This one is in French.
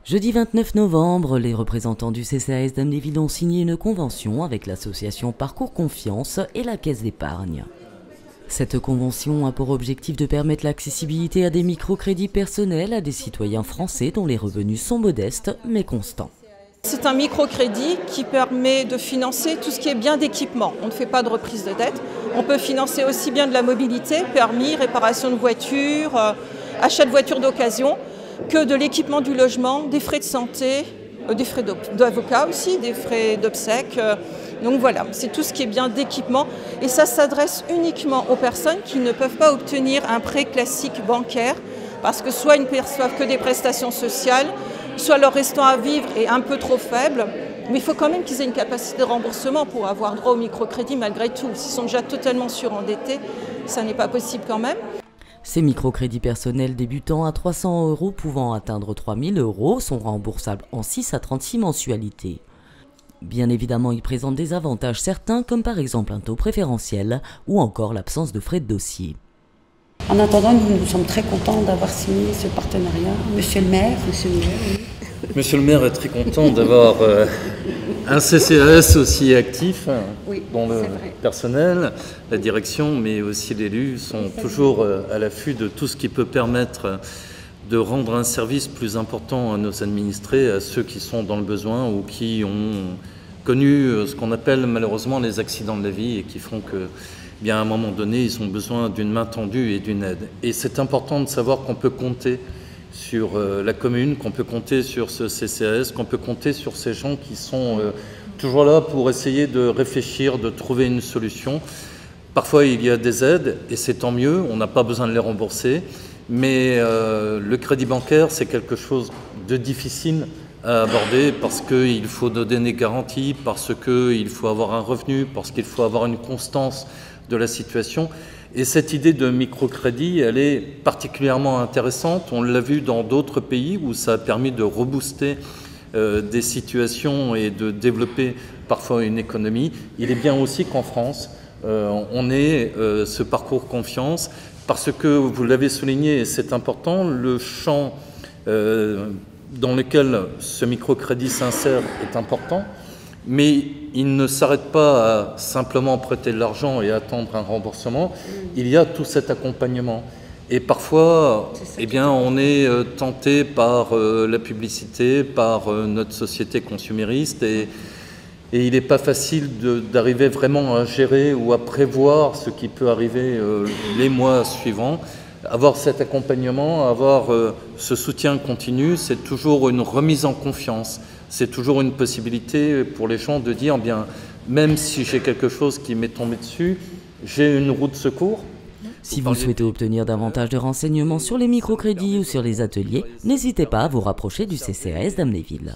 Jeudi 29 novembre, les représentants du CCAS d'Amnéville ont signé une convention avec l'association Parcours Confiance et la Caisse d'épargne. Cette convention a pour objectif de permettre l'accessibilité à des microcrédits personnels à des citoyens français dont les revenus sont modestes mais constants. C'est un microcrédit qui permet de financer tout ce qui est bien d'équipement. On ne fait pas de reprise de dette. On peut financer aussi bien de la mobilité, permis, réparation de voitures, achat de voitures d'occasion, que de l'équipement du logement, des frais de santé, des frais d'avocat aussi, des frais d'obsèques. Donc voilà, c'est tout ce qui est bien d'équipement. Et ça s'adresse uniquement aux personnes qui ne peuvent pas obtenir un prêt classique bancaire parce que soit ils ne perçoivent que des prestations sociales, soit leur restant à vivre est un peu trop faible. Mais il faut quand même qu'ils aient une capacité de remboursement pour avoir droit au microcrédit malgré tout. S'ils sont déjà totalement surendettés, ça n'est pas possible quand même. Ces microcrédits personnels débutant à 300 € pouvant atteindre 3 000 € sont remboursables en 6 à 36 mensualités. Bien évidemment, ils présentent des avantages certains comme par exemple un taux préférentiel ou encore l'absence de frais de dossier. En attendant, nous sommes très contents d'avoir signé ce partenariat. Monsieur le maire. Monsieur le maire est très content d'avoir un CCAS aussi actif, oui, dont le personnel, la direction, mais aussi l'élu sont toujours à l'affût de tout ce qui peut permettre de rendre un service plus important à nos administrés, à ceux qui sont dans le besoin ou qui ont connu ce qu'on appelle malheureusement les accidents de la vie et qui font que, bien à un moment donné, ils ont besoin d'une main tendue et d'une aide. Et c'est important de savoir qu'on peut compter sur la commune, qu'on peut compter sur ce CCAS, qu'on peut compter sur ces gens qui sont toujours là pour essayer de réfléchir, de trouver une solution. Parfois, il y a des aides et c'est tant mieux, on n'a pas besoin de les rembourser. Mais le crédit bancaire, c'est quelque chose de difficile à aborder parce qu'il faut donner des garanties, parce qu'il faut avoir un revenu, parce qu'il faut avoir une constance de la situation. Et cette idée de microcrédit, elle est particulièrement intéressante. On l'a vu dans d'autres pays où ça a permis de rebooster des situations et de développer parfois une économie. Il est bien aussi qu'en France, on ait ce parcours confiance parce que, vous l'avez souligné, et c'est important, le champ dans lequel ce microcrédit s'insère est important. Mais il ne s'arrête pas à simplement prêter de l'argent et attendre un remboursement. Il y a tout cet accompagnement. Et parfois, eh bien, on est tenté par la publicité, par notre société consumériste. Et il n'est pas facile d'arriver vraiment à gérer ou à prévoir ce qui peut arriver les mois suivants. Avoir cet accompagnement, avoir ce soutien continu, c'est toujours une remise en confiance. C'est toujours une possibilité pour les gens de dire, bien, même si j'ai quelque chose qui m'est tombé dessus, j'ai une roue de secours. Si vous souhaitez obtenir davantage de renseignements sur les microcrédits ou sur les ateliers, n'hésitez pas à vous rapprocher du CCAS d'Amnéville.